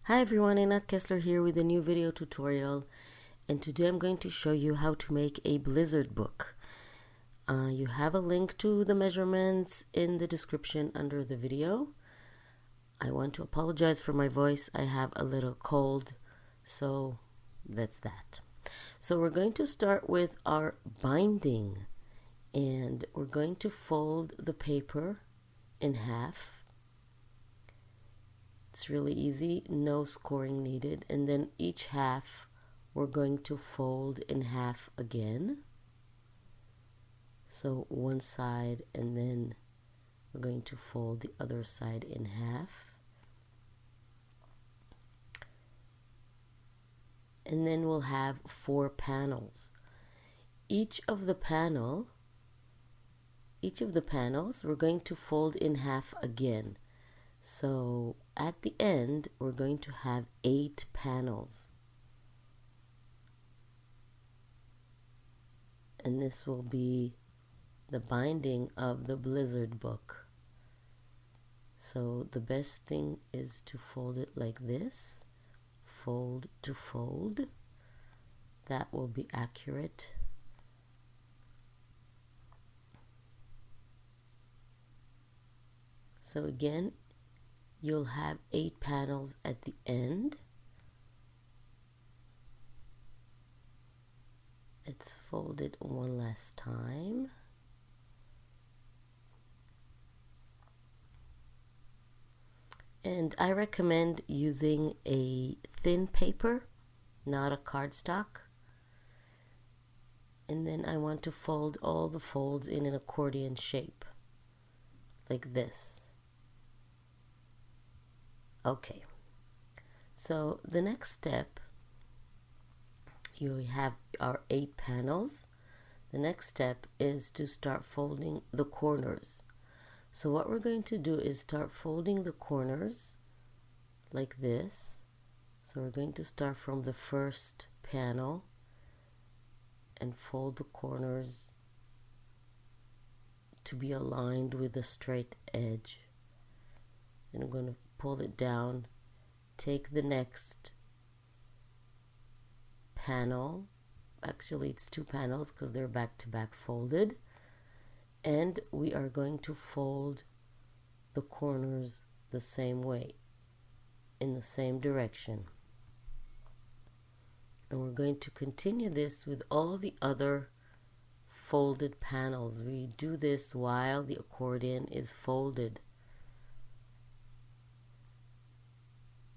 Hi everyone, Einat Kessler here with a new video tutorial, and today I'm going to show you how to make a blizzard book. You have a link to the measurements in the description under the video. I want to apologize for my voice. I have a little cold, so that's that. So we're going to start with our binding, and we're going to fold the paper in half. It's really easy, no scoring needed, and then each half we're going to fold in half again. So one side, and then we're going to fold the other side in half. And then we'll have 4 panels. Each of the panels we're going to fold in half again. So at the end we're going to have 8 panels. And this will be the binding of the blizzard book. So the best thing is to fold it like this, fold to fold. That will be accurate. So again, you'll have 8 panels at the end. Let's fold it one last time. And I recommend using a thin paper, not a cardstock. And then I want to fold all the folds in an accordion shape, like this. Okay, so the next step, you have our 8 panels. The next step is to start folding the corners. So what we're going to do is start folding the corners like this. So we're going to start from the first panel and fold the corners to be aligned with the straight edge. And I'm going to pull it down, take the next panel, actually it's 2 panels because they're back to back folded, and we are going to fold the corners the same way, in the same direction. And we're going to continue this with all the other folded panels. We do this while the accordion is folded.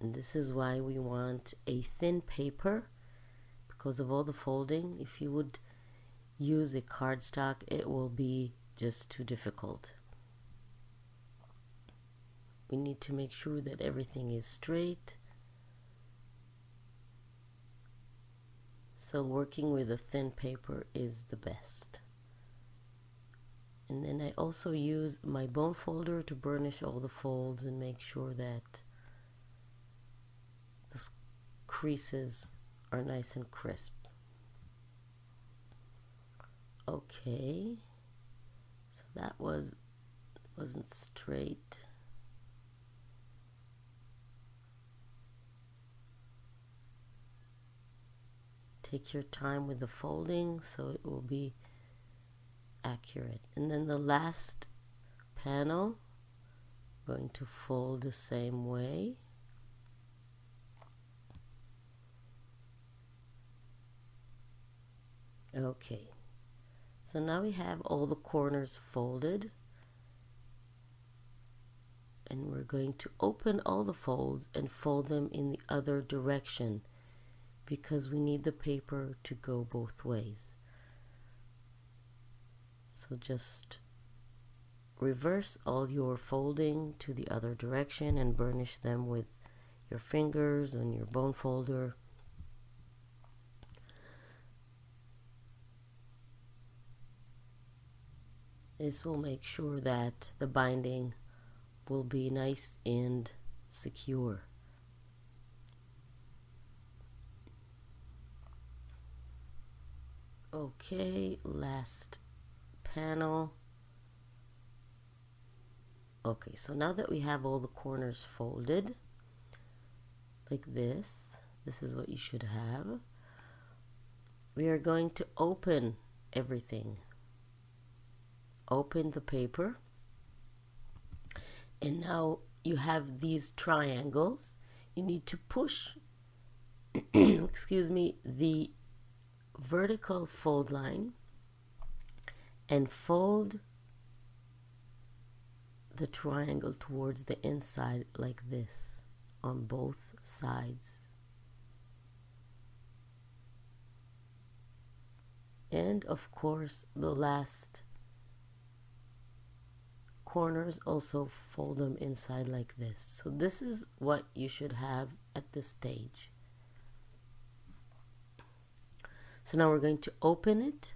And this is why we want a thin paper, because of all the folding. If you would use a cardstock, it will be just too difficult. We need to make sure that everything is straight. So working with a thin paper is the best. And then I also use my bone folder to burnish all the folds and make sure that the creases are nice and crisp. Okay, so that wasn't straight. Take your time with the folding so it will be accurate. And then the last panel, I'm going to fold the same way. Okay, so now we have all the corners folded, and we're going to open all the folds and fold them in the other direction, because we need the paper to go both ways. So just reverse all your folding to the other direction and burnish them with your fingers on your bone folder. This will make sure that the binding will be nice and secure. Okay, last panel. Okay, so now that we have all the corners folded, like this. This is what you should have. We are going to open everything. Open the paper. And now you have these triangles. You need to push, excuse me, the vertical fold line and fold the triangle towards the inside like this on both sides. And of course the last corners also fold them inside like this. So this is what you should have at this stage. So now we're going to open it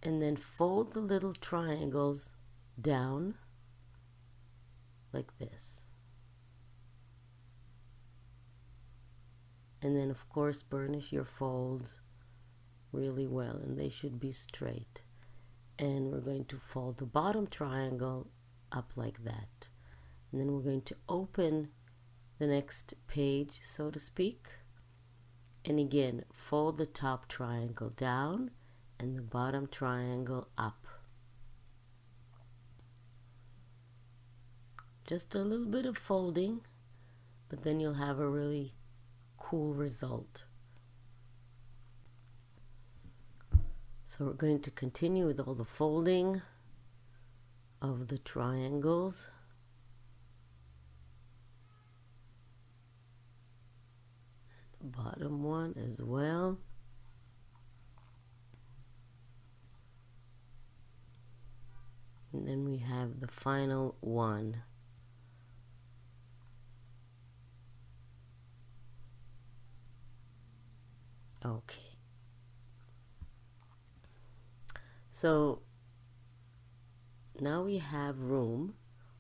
and then fold the little triangles down like this. And then of course burnish your folds really well, and they should be straight. And we're going to fold the bottom triangle up like that. And then we're going to open the next page, so to speak. And again, fold the top triangle down and the bottom triangle up. Just a little bit of folding, but then you'll have a really cool result. So we're going to continue with all the folding of the triangles. The bottom one as well. And then we have the final one. Okay. So now we have room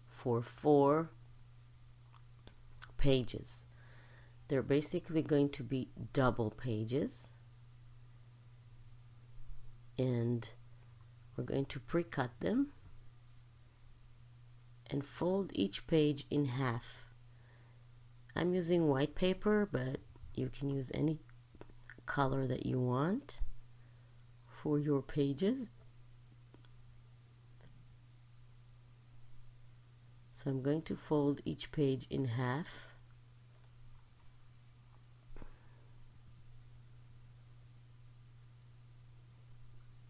for 4 pages. They're basically going to be double pages, and we're going to pre-cut them and fold each page in half. I'm using white paper, but you can use any color that you want for your pages. So I'm going to fold each page in half.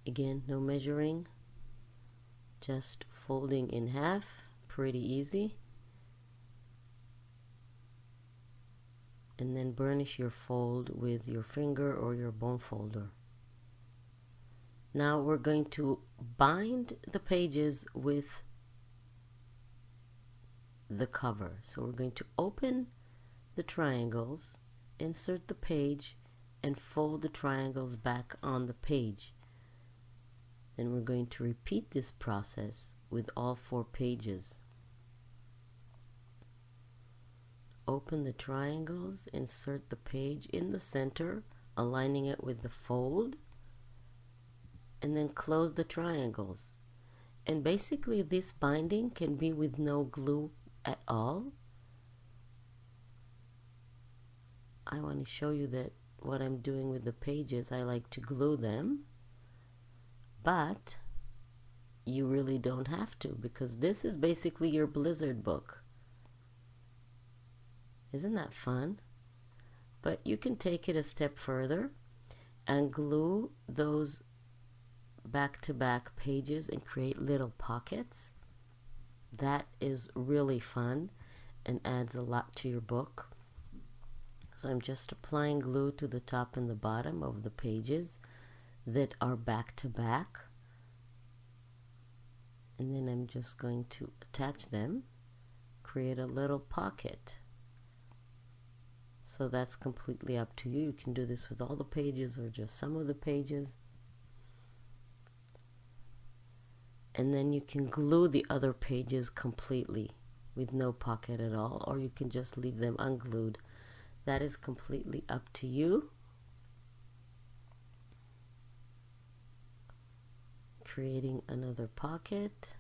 Again, no measuring, just folding in half, pretty easy. And then burnish your fold with your finger or your bone folder. Now we're going to bind the pages with the cover. So we're going to open the triangles, insert the page, and fold the triangles back on the page. Then we're going to repeat this process with all 4 pages. Open the triangles, insert the page in the center, aligning it with the fold, and then close the triangles. And basically this binding can be with no glue at all. I want to show you that what I'm doing with the pages, I like to glue them, but you really don't have to, because this is basically your Blizzard book. Isn't that fun? But you can take it a step further and glue those back-to-back pages and create little pockets. That is really fun and adds a lot to your book. So I'm just applying glue to the top and the bottom of the pages that are back-to-back. And then I'm just going to attach them, create a little pocket. So that's completely up to you. You can do this with all the pages or just some of the pages. And then you can glue the other pages completely with no pocket at all, or you can just leave them unglued. That is completely up to you. Creating another pocket.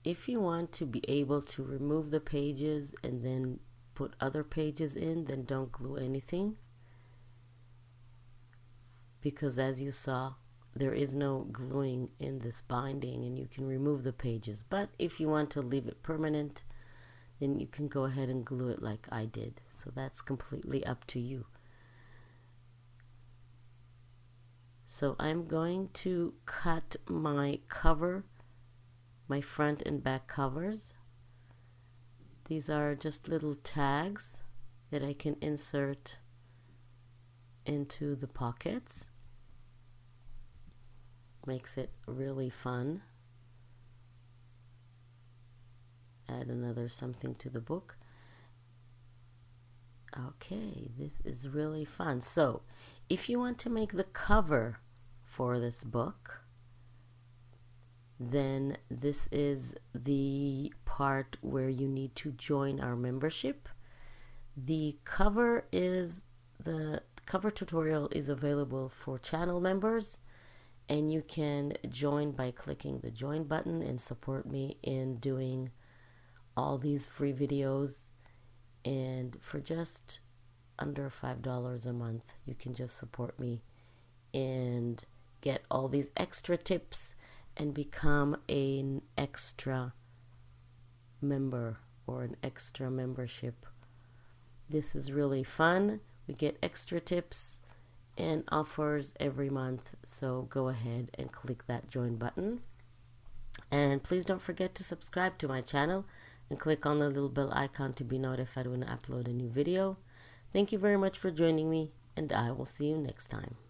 If you want to be able to remove the pages and then put other pages in, then don't glue anything, because as you saw, there is no gluing in this binding, and you can remove the pages. But if you want to leave it permanent, then you can go ahead and glue it like I did. So that's completely up to you. So I'm going to cut my cover, my front and back covers. These are just little tags that I can insert into the pockets. Makes it really fun. Add another something to the book. Okay, this is really fun. So if you want to make the cover for this book, then this is the part where you need to join our membership. The cover tutorial is available for channel members, and you can join by clicking the join button and support me in doing all these free videos. And for just under $5 a month, you can just support me and get all these extra tips and become an extra member or an extra membership. This is really fun. We get extra tips and offers every month, so go ahead and click that join button. And please don't forget to subscribe to my channel and click on the little bell icon to be notified when I upload a new video. Thank you very much for joining me, and I will see you next time.